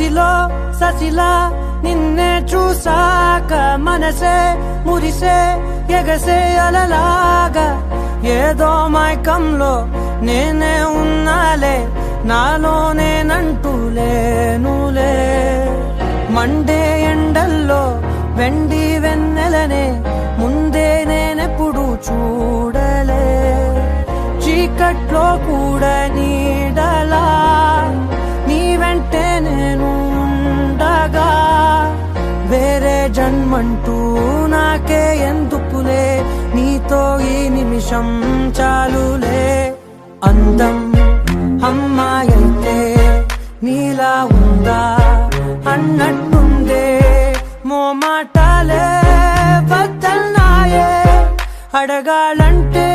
మదిలో ససిలా నిన్నే చూసాక మనసే మురిసే ఎగసే అలలాగా ఏదో మైకంలో నేనే ఉన్నాలే నాలోనేనంటూ లేనులే మండే ఎండల్లో వెండి వెన్నెలనే ముందే నేనెప్పుడు చూడలే చీకట్లో కూడా నీడలా నీ వెంటే నేను ఉండగా వేరే జన్మంటూ నాకే ఎందుకులే నీతో ఈ నిమిషం చాలులే అందం అమ్మాయైతే నీలా ఉందా అన్నట్టుందే మోమాటాలే వద్దన్నాయే అడగాలంటే